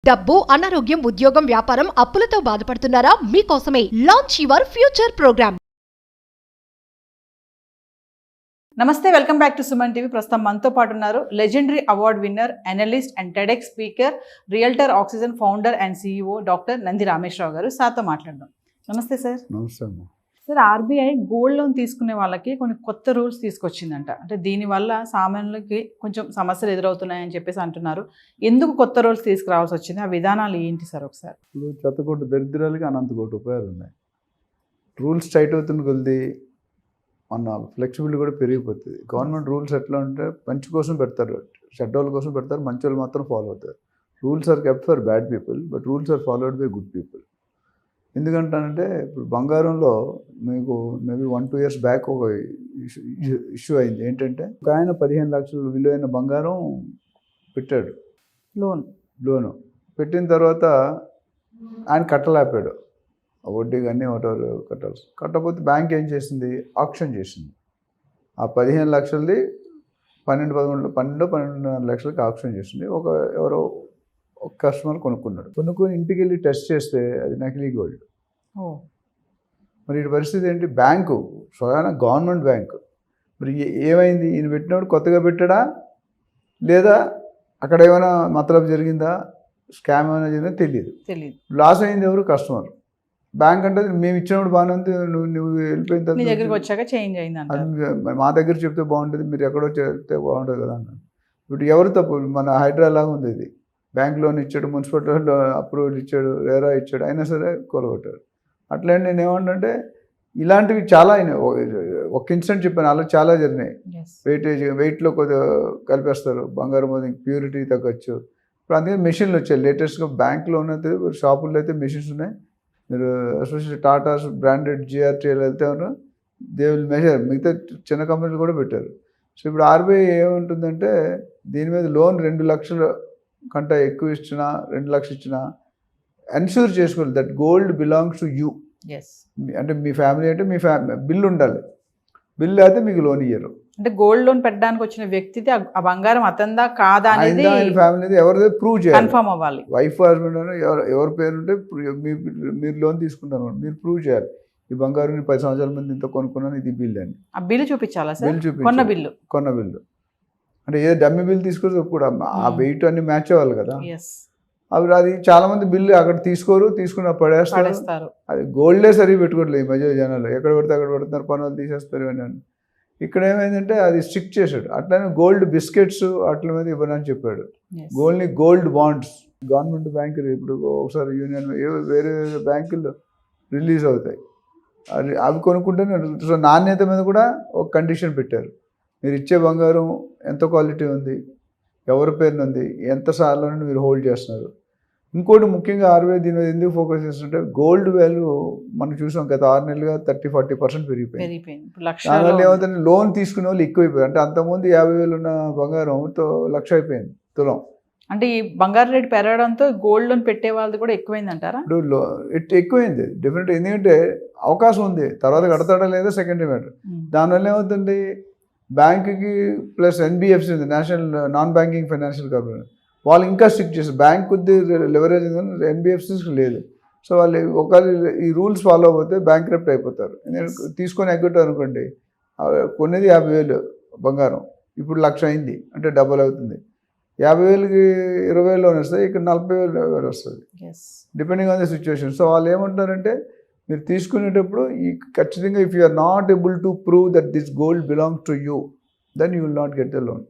డబ్బు, అనారోగ్యం, ఉద్యోగం, వ్యాపారం, అప్పులతో బాధపడుతున్నారా? మీకోసమే లాంచ్ యువర్ ఫ్యూచర్ ప్రోగ్రామ్. నమస్తే, welcome back to Suman TV. ప్రస్తుతం మనతో పాటు ఉన్నారు legendary award winner, analyst and TEDx speaker, realtor oxygen founder and CEO doctor Nandi Rameshwar Rao గారు. సార్తో మాట్లాడదాం. నమస్తే సార్. నమస్తే అమ్మా. సార్, RBI గోల్డ్ లోన్ తీసుకునే వాళ్ళకి కొన్ని కొత్త రూల్స్ తీసుకొచ్చిందంట. అంటే దీనివల్ల సామాన్యులకి కొంచెం సమస్యలు ఎదురవుతున్నాయని చెప్పేసి అంటున్నారు. ఎందుకు కొత్త రూల్స్ తీసుకురావాల్సి వచ్చింది? ఆ విధానాలు ఏంటి సార్ ఒకసారి? ఇప్పుడు చెత్తకోటి దరిద్రాలకి అనంత కోటి ఉపయోగాలు ఉన్నాయి. రూల్స్ టైట్ అవుతున్న కొద్ది మన ఫ్లెక్సిబిలిటీ కూడా పెరిగిపోతుంది. గవర్నమెంట్ రూల్స్ ఎట్లా ఉంటే మంచి కోసం పెడతారు, చెడ్డోళ్ళ కోసం పెడతారు, మంచి వాళ్ళు మాత్రం ఫాలో అవుతారు. Rules are kept for bad people, but rules are followed by good people. ఎందుకంటానంటే ఇప్పుడు బంగారంలో మీకు మేబీ 1-2 years బ్యాక్ ఒక ఇష్యూ అయింది. ఏంటంటే ఒక ఆయన 15 లక్షలు విలువైన బంగారం పెట్టాడు లోను. పెట్టిన తర్వాత ఆయన కట్టలేపాడు, వడ్డీ కానీ ఒకటో కట్టాల్సి. కట్టకపోతే బ్యాంక్ ఏం చేసింది? ఆక్షన్ చేసింది. ఆ 15 లక్షలది 12-13 లక్షలకి ఆక్షన్ చేసింది. ఎవరో ఒక కస్టమర్ కొనుక్కొని ఇంటికి వెళ్ళి టెస్ట్ చేస్తే అది నకిలీ గోల్డ్. మరి ఈ పరిస్థితి ఏంటి? బ్యాంకు స్వయాన గవర్నమెంట్ బ్యాంకు. మరి ఏమైంది? ఈయన పెట్టినప్పుడు కొత్తగా పెట్టాడా, లేదా అక్కడ ఏమైనా మతలబు జరిగిందా, స్కామ్ ఏమైనా జరిగిందా తెలియదు. లాస్ అయింది ఎవరు? కస్టమర్. బ్యాంక్ అంటే మేము ఇచ్చినప్పుడు బాగానే ఉంది, నువ్వు వెళ్ళిపోయిన తర్వాత వచ్చాక చేంజ్ అయింది. మా దగ్గర చెప్తే బాగుంటుంది, మీరు ఎక్కడో చెప్తే బాగుంటుంది కదా అన్నాను. ఇప్పుడు ఎవరు తప్పు? మన హైడ్రా లాగా ఉంది. ఇది బ్యాంక్ లోన్ ఇచ్చాడు, మున్సిపాలిటీ అప్రూవల్ ఇచ్చాడు, రేరా ఇచ్చాడు, అయినా సరే కూలగొట్టారు. అట్లా నేను ఏమంటే ఇలాంటివి చాలా అయినాయి. ఒక ఇన్సిడెంట్ చెప్పాను, అలా చాలా జరిగినాయి. వెయిట్లో కొద్దిగా కలిపేస్తారు, బంగారం ప్యూరిటీ తగ్గచ్చు. ఇప్పుడు అందుకే మెషిన్లు వచ్చాయి లేటెస్ట్గా. బ్యాంక్లో ఉన్నది షాపుల్లో అయితే మెషిన్స్ ఉన్నాయి. మీరు ఎస్పెషల్లీ టాటాస్ బ్రాండెడ్ GRTL వెళ్తే దే విల్ మెజర్. మిగతా చిన్న కంపెనీలు కూడా పెట్టారు. సో ఇప్పుడు RBI ఏముంటుందంటే దీని మీద లోన్ 2 లక్షల కంటే ఎక్కువ ఇచ్చినా, 2 లక్షలు ఇచ్చినా ఎన్ష్యూర్ చేసుకోవాలి that gold belongs to you. అంటే మీ ఫ్యామిలీ అంటే మీ బిల్ ఉండాలి. బిల్ అయితే మీకు లోన్ ఇయ్యరు. అంటే గోల్డ్ లోన్ పెట్టడానికి వచ్చిన వ్యక్తిది ఆ బంగారం అతందా కాదా అనేది ఫ్యామిలీ ఎవరిదే ప్రూవ్ చేయాలి, కన్ఫర్మ్ అవ్వాలి. వైఫ్ హస్బెండ్ ఎవరి పేరు ఉంటే మీరు లోన్ తీసుకుంటారు, మీరు ప్రూవ్ చేయాలి. ఈ బంగారం 10 సంవత్సరాల మంది ఇంత కొనుక్కున్నాను, ఇది బిల్ అని. ఆ బిల్లు చూపించాలా సార్? బిల్ చూపించాలి. కొన్న బిల్లు అంటే ఏ డమ్మీ బిల్ తీసుకొని కూడా ఆ వెయిట్ అన్ని మ్యాచ్ అవ్వాలి కదా. అది చాలా మంది బిల్లు అక్కడ తీసుకుని పడేస్తారు. అది గోల్డే సరిగ్గా పెట్టుకోవట్లేదు ఈ మధ్య జనాలు. ఎక్కడ పెడితే అక్కడ పెడుతున్నారు, పనులు తీసేస్తారు అని. ఇక్కడ ఏమైందంటే అది స్టిక్ చేశాడు. అట్లనే గోల్డ్ బిస్కెట్స్ అట్ల మీద ఇవ్వనని చెప్పాడు. గోల్డ్ బాండ్స్ గవర్నమెంట్ బ్యాంకులు ఇప్పుడు ఒకసారి యూనియన్ వేరే బ్యాంకుల్లో రిలీజ్ అవుతాయి. అవి కొనుక్కుంటేనే. సో నాణ్యత మీద కూడా ఒక కండిషన్ పెట్టారు. మీరు ఇచ్చే బంగారం ఎంత క్వాలిటీ ఉంది, ఎవరి పేరున ఉంది, ఎంత సార్లు మీరు హోల్డ్ చేస్తున్నారు. ఇంకోటి ముఖ్యంగా RBI దీని మీద ఎందుకు ఫోకస్ చేస్తుంటే గోల్డ్ వాల్యూ మనం చూసాం గత 6 నెలలుగా 30-40% పెరిగిపోయింది. దానివల్ల ఏమవుతుంది? లోన్ తీసుకునే వాళ్ళు ఎక్కువైపోయారు. అంటే అంతకుముందు 50,000 ఉన్న బంగారంతో 1,00,000 అయిపోయింది తులం. అంటే ఈ బంగారు రేటు పెరగడంతో గోల్డ్ లోన్ పెట్టే వాళ్ళది కూడా ఎక్కువైంది అంటారా? ఇప్పుడు ఎక్కువైంది డెఫినెట్. ఎందుకంటే అవకాశం ఉంది, తర్వాత కడతాడా లేదా సెకండరీ మ్యాటర్. దానివల్ల ఏమవుతుంది? బ్యాంకుకి ప్లస్ NBFC ఉంది, national non banking financial corporation, వాళ్ళు ఇంకా స్ట్రిక్ట్ చేస్తారు. బ్యాంక్ కొద్ది లెవరేజ్ NBFCస్కి లేదు. సో వాళ్ళు ఒకవేళ ఈ రూల్స్ ఫాలో అవ్వతే బ్యాంక్రప్ట్ అయిపోతారు. తీసుకొని ఎగ్గొట్టారు అనుకోండి, కొనేది 50,000 బంగారం, ఇప్పుడు 1,00,000 అయింది అంటే డబుల్ అవుతుంది. 50,000కి 20,000 లోన్ వస్తాయి, ఇక్కడ 40,000 వస్తుంది, depending on the situation. So వాళ్ళు ఏమంటారంటే మీరు తీసుకునేటప్పుడు ఖచ్చితంగా if you are not able to prove that this gold belongs to you, then you will not get the loan.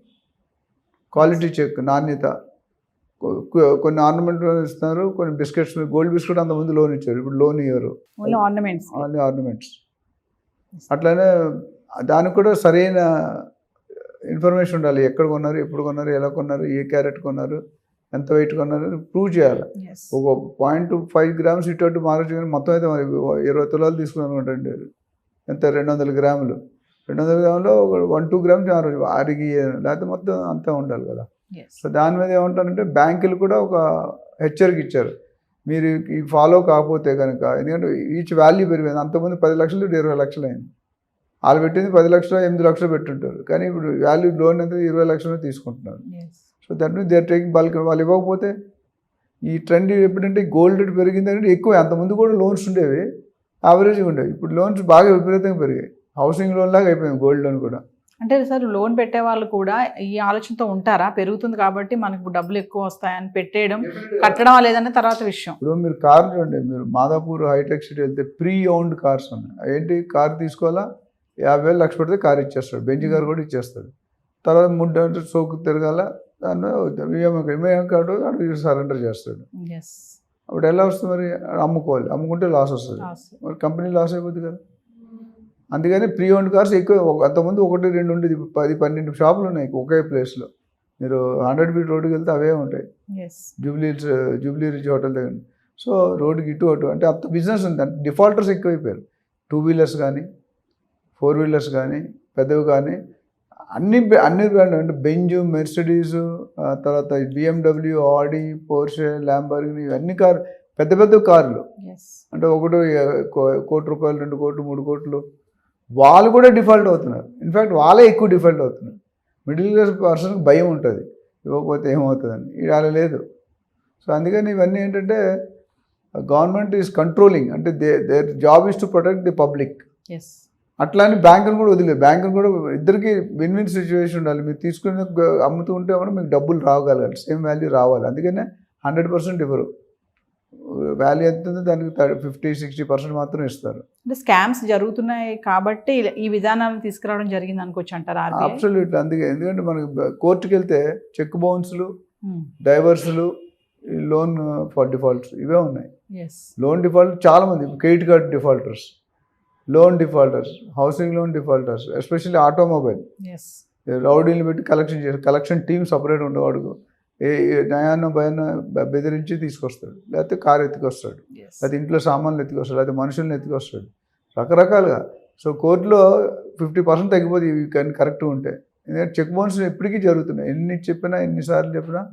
Quality check, నాణ్యత. కొన్ని ఆర్నమెంట్ లోన్ ఇస్తున్నారు, కొన్ని బిస్కెట్స్. గోల్డ్ బిస్కెట్ అంతకుముందు లోన్ ఇచ్చారు, ఇప్పుడు లోన్ ఇవ్వరు, ఓన్లీ ఆర్నమెంట్స్. అట్లనే దానికి కూడా సరైన ఇన్ఫర్మేషన్ ఉండాలి. ఎక్కడ కొన్నారు, ఎప్పుడు కొన్నారు, ఎలా కొన్నారు, ఏ క్యారెట్ కొన్నారు, ఎంత వెయిట్ కొన్నారు ప్రూవ్ చేయాలి. ఒక 0.5 grams ఇటు అటు మారచ్చు, కానీ మొత్తం అయితే మరి 20 తులాలు తీసుకున్నాను అనుకోండి, ఎంత 200 గ్రాములు. 200 గ్రాములో 1-2 grams ఆరిగి, లేకపోతే మొత్తం అంతా ఉండాలి కదా. సో దాని మీద ఏమంటారంటే బ్యాంకులు కూడా ఒక హెచ్చరిక ఇచ్చారు, మీరు ఈ ఫాలో కాకపోతే కనుక. ఎందుకంటే ఈచ్ వాల్యూ పెరిగింది. అంతకుముందు 10 లక్షలు 20 లక్షలు అయింది. వాళ్ళు పెట్టింది 10 లక్షలు 8 లక్షలు పెట్టుంటారు, కానీ ఇప్పుడు వాల్యూ లోన్ అయితే 20 లక్షలు తీసుకుంటున్నారు. So that means they are taking bulk. వాళ్ళు ఇవ్వకపోతే ఈ ట్రెండ్ ఎప్పుడంటే గోల్డ్ రేట్ పెరిగిందంటే ఎక్కువ, అంతకుముందు కూడా లోన్స్ ఉండేవి, యావరేజ్గా ఉండేవి. ఇప్పుడు లోన్స్ బాగా విపరీతంగా పెరిగాయి. హౌసింగ్ లోన్ లాగా అయిపోయింది గోల్డ్ లోన్ కూడా. అంటే సార్ లోన్ పెట్టే వాళ్ళు కూడా ఈ ఆలోచనతో ఉంటారా, పెరుగుతుంది కాబట్టి మనకు డబ్బులు ఎక్కువ వస్తాయని పెట్టేయడం, కట్టడం లేదనే తర్వాత విషయం. ఇప్పుడు మీరు కార్ చూడండి, మీరు మాదాపూర్ హైటెక్ సిటీ వెళ్తే ప్రీ ఓన్డ్ కార్స్ ఉన్నాయి. ఏంటి, కార్ తీసుకోవాలా, 50,000 లక్ష పెడితే కార్ ఇచ్చేస్తాడు, బెంచ్ కార్ కూడా ఇచ్చేస్తాడు. తర్వాత 3 గంటలు సోకు తిరగాల, దాన్ని ఈఎంఐ కార్డు అడుగు సరెండర్ చేస్తాడు. అప్పుడు ఎలా వస్తుంది మరి, అమ్ముకోవాలి, అమ్ముకుంటే లాస్ వస్తుంది, మరి కంపెనీ లాస్ అయిపోతుంది కదా. అందుకని ప్రీ ఓన్డ్ కార్స్ ఎక్కువ. అంతకుముందు 1, 2 ఉండేది, 10, 12 షాపులు ఉన్నాయి ఒకే ప్లేస్లో. మీరు 100 ఫీట్ రోడ్డుకి వెళ్తే అవే ఉంటాయి, జూబ్లీ రిచ్ హోటల్ దగ్గర. సో రోడ్డుకి ఇటు అటు అంటే అంత బిజినెస్ ఉంది. అంటే డిఫాల్టర్స్ ఎక్కువైపోయారు. 2 వీలర్స్ కానీ 4 వీలర్స్ కానీ పెద్దవి కానీ అన్ని బ్రాండ్ అంటే బెంజ్, మెర్సిడీస్, తర్వాత BMW, ఆడి, పోర్షే, ల్యాంబోర్గిని, ఇవన్నీ పెద్ద పెద్ద కార్లు. అంటే ఒకటి 1 కోటి రూపాయలు, 2 కోట్లు, 3 కోట్లు, వాళ్ళు కూడా డిఫాల్ట్ అవుతున్నారు. ఇన్ఫ్యాక్ట్ వాళ్ళే ఎక్కువ డిఫాల్ట్ అవుతున్నారు. మిడిల్ క్లాస్ పర్సన్కి భయం ఉంటుంది, ఇవ్వకపోతే ఏమవుతుందని. ఇలా లేదు. సో అందుకని ఇవన్నీ ఏంటంటే గవర్నమెంట్ ఈజ్ కంట్రోలింగ్, అంటే their job is to protect the public. అట్లా అని బ్యాంకును కూడా వదిలేదు. బ్యాంకును కూడా ఇద్దరికి విన్ విన్ సిచ్యువేషన్ ఉండాలి. మీరు తీసుకుని అమ్ముతూ ఉంటే కూడా మీకు డబ్బులు రాగలగాలి, సేమ్ వాల్యూ రావాలి. అందుకనే 100% ఇవ్వరు. వాల్యూ ఎంత ఉందో దానికి 50-60% మాత్రం ఇస్తారు. అంటే స్కామ్స్ జరుగుతున్నాయి కాబట్టి ఈ విధానాలను తీసుకురావడం జరిగింది అనుకోవచ్చు అంటారా? అబ్సల్యూట్లీ. అందుకే, ఎందుకంటే మనకి కోర్టుకి వెళ్తే చెక్ బౌన్స్లు, డైవర్స్లు, లోన్ ఫర్ డిఫాల్ట్స్ ఇవే ఉన్నాయి. లోన్ డిఫాల్ట్ చాలా మంది, credit card defaulters, loan defaulters, housing loan defaulters, especially automobile. రౌడీలు పెట్టి కలెక్షన్ టీమ్ సపరేట్ ఉండేవాడు. నయాన్న భయాన్న బెదిరించి తీసుకొస్తాడు, లేకపోతే కారు ఎత్తుకొస్తాడు, లేకపోతే ఇంట్లో సామాన్లు ఎత్తుకొస్తాడు, లేకపోతే మనుషులను ఎత్తుకొస్తాడు, రకరకాలుగా. సో కోర్టులో 50% తగ్గిపోతే ఇవి కానీ కరెక్ట్గా ఉంటాయి. ఎందుకంటే చెక్ బౌన్స్ ఎప్పటికీ జరుగుతున్నాయి. ఎన్నిసార్లు చెప్పినా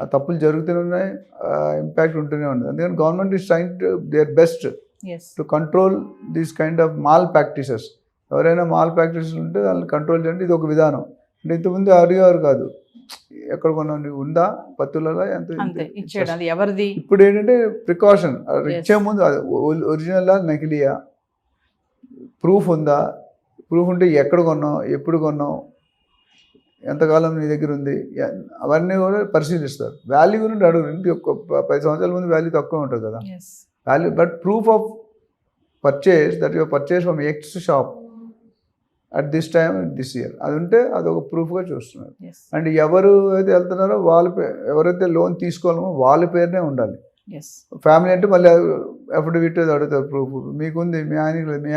ఆ తప్పులు జరుగుతూనే ఉన్నాయి, ఇంపాక్ట్ ఉంటూనే ఉంది. అందుకని government is trying to their best to control these kind of mall practices. ఎవరైనా మాల్ ప్రాక్టీసెస్ ఉంటే వాళ్ళని కంట్రోల్ చేయండి. ఇది ఒక విధానం. అంటే ఇంతకుముందు అడిగేవారు కాదు, ఎక్కడ కొన్నా ఉందా, పత్తులలో ఎంత, ఎవరిది. ఇప్పుడు ఏంటంటే ప్రికాషన్, ఇచ్చే ముందు ఒరిజినల్ నకిలీయా, ప్రూఫ్ ఉందా, ప్రూఫ్ ఉంటే ఎక్కడ కొన్నావు, ఎప్పుడు కొన్నావు, ఎంతకాలం నీ దగ్గర ఉంది, అవన్నీ కూడా పరిశీలిస్తారు. వాల్యూ గురించి అడుగురు. ఇంటి 10 సంవత్సరాల ముందు వాల్యూ తక్కువ ఉంటుంది కదా value, but proof of purchase that your purchase from X shop at this time this year, అది ఉంటే అదొక ప్రూఫ్గా చూస్తున్నారు. అండ్ ఎవరు అయితే వెళ్తున్నారో ఎవరైతే లోన్ తీసుకోవాలో వాళ్ళ పేరునే ఉండాలి. ఫ్యామిలీ అంటే మళ్ళీ అఫిడవిట్ అడుగుతారు, ప్రూఫ్ మీకుంది, మీ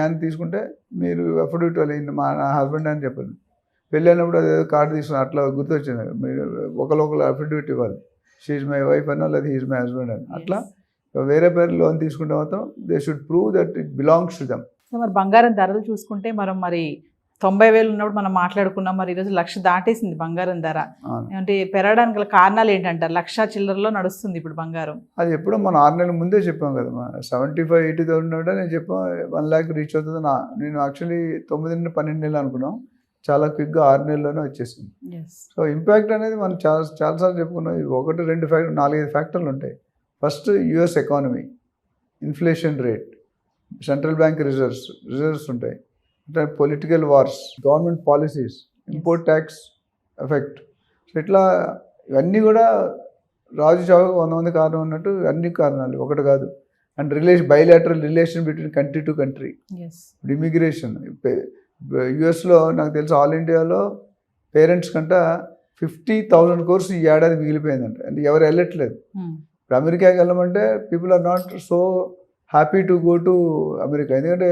ఆయన తీసుకుంటే మీరు అఫిడవిట్ వాళ్ళు మా హస్బెండ్ అని చెప్పండి. వెళ్ళినప్పుడు అదే కార్డు తీసుకుని అట్లా గుర్తొచ్చింది, మీరు ఒకరు అఫిడవిట్ ఇవ్వాలి, షీఈ్ మై వైఫ్ అన్నా లేదా హీఈ్ మై హస్బెండ్ అని. అట్లా వేరే పేరు లోన్ తీసుకుంటే మాత్రం they should prove that it belongs to them. మరి బంగారం ధరలు చూసుకుంటే మరి 90,000 ఉన్నప్పుడు మనం మాట్లాడుకున్నాం, మరి ఈరోజు 1,00,000 దాటేసింది బంగారం ధర. అంటే పెరగడానికి గల కారణాలు ఏంటంటారు? 1,00,000 చిల్లరలో నడుస్తుంది ఇప్పుడు బంగారం. అది ఎప్పుడో మనం 6 నెలల ముందే చెప్పాం కదా, 75-80,000 నేను చెప్పాం 1 lakh రీచ్ అవుతుంది. నేను యాక్చువల్లీ 9 నుండి 12 నెలలు అనుకున్నాం, చాలా క్విక్గా 6 నెలల్లోనే వచ్చేసింది. సో ఇంపాక్ట్ అనేది మనం చాలాసార్లు చెప్పుకున్నాం. 1, 2 ఫ్యాక్టర్, 4-5 ఫ్యాక్టర్లు ఉంటాయి. First US economy, inflation rate, central bank reserves ఉంటాయి, అంటే political wars, government policies, import tax effect. So ఇట్లా ఇవన్నీ కూడా రాజు చావుకు 100 మంది కారణం అన్నట్టు అన్ని కారణాలు, ఒకటి కాదు. And bilateral relation between country to country, immigration. యుఎస్లో నాకు తెలిసి ఆల్ ఇండియాలో పేరెంట్స్ కంటే 50,000 కోర్స్ ఈ ఏడాది మిగిలిపోయిందంట. అంటే ఎవరు వెళ్ళట్లేదు. ఇప్పుడు అమెరికాకి వెళ్ళమంటే people are not so happy to go to America. ఎందుకంటే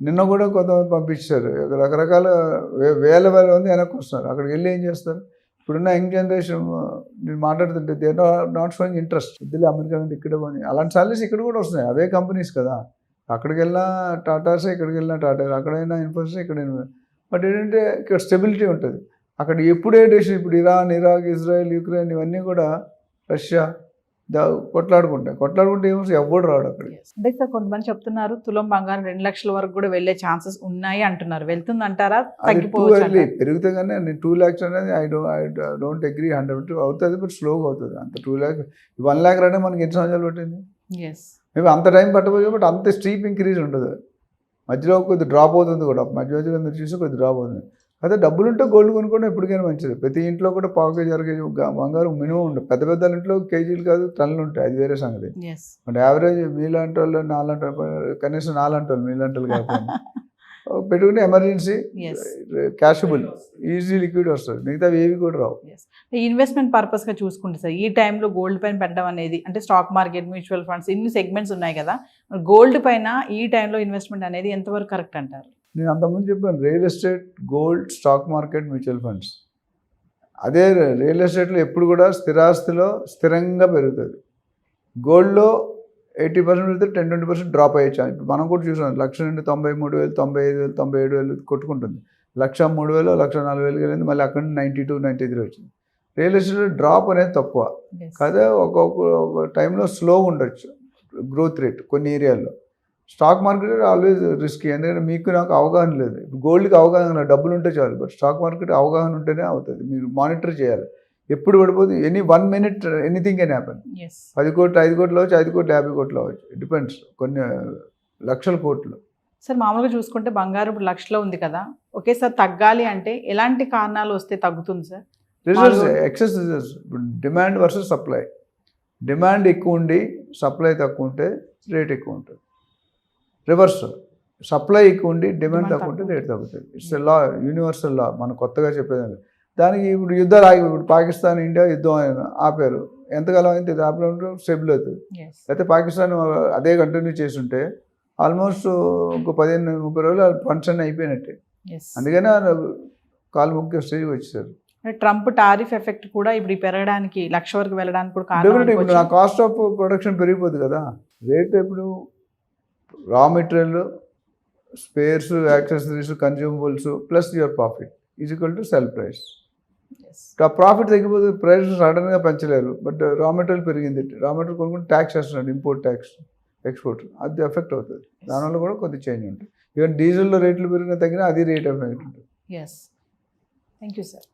నిన్న కూడా కొంతమంది పంపించారు, రకరకాల వేల మంది వెనక్కి వస్తున్నారు. అక్కడికి వెళ్ళి ఏం చేస్తారు? ఇప్పుడున్న యంగ్ జనరేషన్ నేను మాట్లాడుతుంటే దే నాట్ షోయింగ్ ఇంట్రెస్ట్. ఇద్దరు అమెరికా కంటే ఇక్కడే పోయి అలాంటి సాలరీస్ ఇక్కడ కూడా వస్తున్నాయి, అవే కంపెనీస్ కదా. అక్కడికి వెళ్ళినా టాటాసే, ఇక్కడికి వెళ్ళినా టాటా, అక్కడైనా ఇన్ఫోసిస్, ఇక్కడైనా. బట్ ఏంటంటే ఇక్కడ స్టెబిలిటీ ఉంటుంది. అక్కడ ఎప్పుడే డెసిషన్, ఇప్పుడు ఇరాన్, ఇరాక్, ఇజ్రాయెల్, యుక్రెయిన్, ఇవన్నీ కూడా, రష్యా, కొట్లాడుకుంటే ఏమో ఎవడు రాడు అక్కడికి. అంటే సార్ కొంతమంది చెప్తున్నారు తులం బంగారం 2 లక్షల వరకు కూడా వెళ్ళే ఛాన్సెస్ ఉన్నాయి అంటున్నారు. వెళ్తుంది అంటారా? అది టూ ఎర్లీ. పెరిగితే కానీ నేను 2 lakhs అనేది ఐ డోంట్ అగ్రీ 100 అవుతుంది, బట్ స్లోగా అవుతుంది. అంత 2 lakhs 1 lakh రావడానికి మనకి ఎన్ని సంవత్సరాలు పట్టింది? మేబీ అంత టైం పట్టబోయే, బట్ అంత స్టీప్ ఇంక్రీజ్ ఉండదు. మధ్యలో కొద్ది డ్రాప్ అవుతుంది కూడా, మధ్యలో మీరు చూసి కొద్ది డ్రాప్ అవుతుంది. అదే డబ్బులుంటే గోల్డ్ కొనుక్కోవడం ఎప్పటికైనా మంచిది. ప్రతి ఇంట్లో కూడా పావు కేజీ 1 kg బంగారం మినిమం ఉండదు. పెద్ద పెద్ద ఇంట్లో కేజీలు కాదు టన్నులు ఉంటాయి, అది వేరే సంగతి. బట్ యావరేజ్ మీలాంటి వాళ్ళు 4 కనీసం 4 మీలాంటి కాకుండా పెట్టుకుంటే ఎమర్జెన్సీ క్యాషబుల్ ఈజీ లిక్విడ్ వస్తుంది, మిగతా ఏవి కూడా రావు. ఇన్వెస్ట్మెంట్ పర్పస్ గా చూసుకుంటే సార్ ఈ టైంలో గోల్డ్ పైన పెట్టడం అనేది, అంటే స్టాక్ మార్కెట్, మ్యూచువల్ ఫండ్స్, ఇన్ని సెగ్మెంట్స్ ఉన్నాయి కదా, గోల్డ్ పైన ఈ టైంలో ఇన్వెస్ట్మెంట్ అనేది ఎంతవరకు కరెక్ట్ అంటారు? నేను అంతకుముందు చెప్పాను, real estate, gold, stock market, mutual funds. అదే రియల్ ఎస్టేట్లో ఎప్పుడు కూడా స్థిరాస్తిలో స్థిరంగా పెరుగుతుంది. గోల్డ్లో 80% పెడితే 10-20% డ్రాప్ అయ్యే. ఇప్పుడు మనం కూడా చూసాం, 1,00,000 నుండి 93,000, 95,000, 97,000 కొట్టుకుంటుంది. 1,03,000, 1,04,000 వెళ్ళింది, మళ్ళీ అక్కడ నుండి 92, 93 వచ్చింది. రియల్ ఎస్టేట్లో డ్రాప్ అనేది తక్కువ కదా, ఒక టైంలో స్లో ఉండొచ్చు గ్రోత్ రేట్ కొన్ని ఏరియాల్లో. స్టాక్ మార్కెట్ ఆల్వేస్ రిస్కీ, ఎందుకంటే మీకు నాకు అవగాహన లేదు. గోల్డ్కి అవగాహన, డబ్బులు ఉంటే చాలు, బట్ స్టాక్ మార్కెట్ అవగాహన ఉంటేనే అవుతుంది. మీరు మానిటర్ చేయాలి, ఎప్పుడు పడిపోతుంది. 1 minute ఎనీథింగ్ కెన్ హ్యాపెన్. 10 కోట్లు 5 కోట్లు అవచ్చు, 5 కోట్లు 50 కోట్లు అవచ్చు, డిపెండ్స్. కొన్ని లక్షల కోట్లు. సార్ మామూలుగా చూసుకుంటే బంగారం ఇప్పుడు లక్షలో ఉంది కదా, ఒకేసారి తగ్గాలి అంటే ఎలాంటి కారణాలు వస్తే తగ్గుతుంది సార్? Reserves, excess reserves. ఇప్పుడు డిమాండ్ వర్సెస్ సప్లై. డిమాండ్ ఎక్కువ ఉండి సప్లై తక్కువ ఉంటే రేట్ ఎక్కువ ఉంటుంది. రివర్స్, సప్లై ఎక్కువ ఉండి డిమాండ్ తక్కువ ఉంటే రేట్ తగ్గుతుంది. It's law, universal law. మనం కొత్తగా చెప్పేది దానికి. ఇప్పుడు యుద్ధాలు ఆగి, ఇప్పుడు పాకిస్తాన్ ఇండియా యుద్ధం ఆపారు, ఎంతకాలం అయితే ఆపడం స్టెబుల్ అవుతుంది. అయితే పాకిస్తాన్ అదే కంటిన్యూ చేస్తుంటే ఆల్మోస్ట్ ఇంకో 15-30 రోజులు ఫండ్స్ అన్నీ అయిపోయినట్టే. అందుకనే కాలు ముఖ్య స్టేజ్ వచ్చేసారు. ట్రంప్ టారిఫ్ ఎఫెక్ట్ కూడా ఇప్పుడు పెరగడానికి, 1,00,000 వరకు వెళ్ళడానికి కూడా డెఫినెట్. ఇప్పుడు నా కాస్ట్ ఆఫ్ ప్రొడక్షన్ పెరిగిపోతుంది కదా, రేట్. ఇప్పుడు raw material, spares, accessories, consumables plus your profit is equal to sell price. ఆ ప్రాఫిట్ తగ్గిపోతుంది, ప్రైస్ సడన్గా పెంచలేరు, బట్ రా మెటీరియల్ పెరిగింది. రా మెటీరియల్ కొనుక్కుంటే ట్యాక్స్ వేస్తున్నాడు, ఇంపోర్ట్ ట్యాక్స్, ఎక్స్పోర్ట్, అది ఎఫెక్ట్ అవుతుంది. దానివల్ల కూడా కొద్ది చేంజ్ ఉంటుంది. ఈవెన్ డీజిల్లో రేట్లు పెరిగినా తగ్గినా అది రేట్ ఎఫెక్ట్ ఉంటుంది. Thank you sir.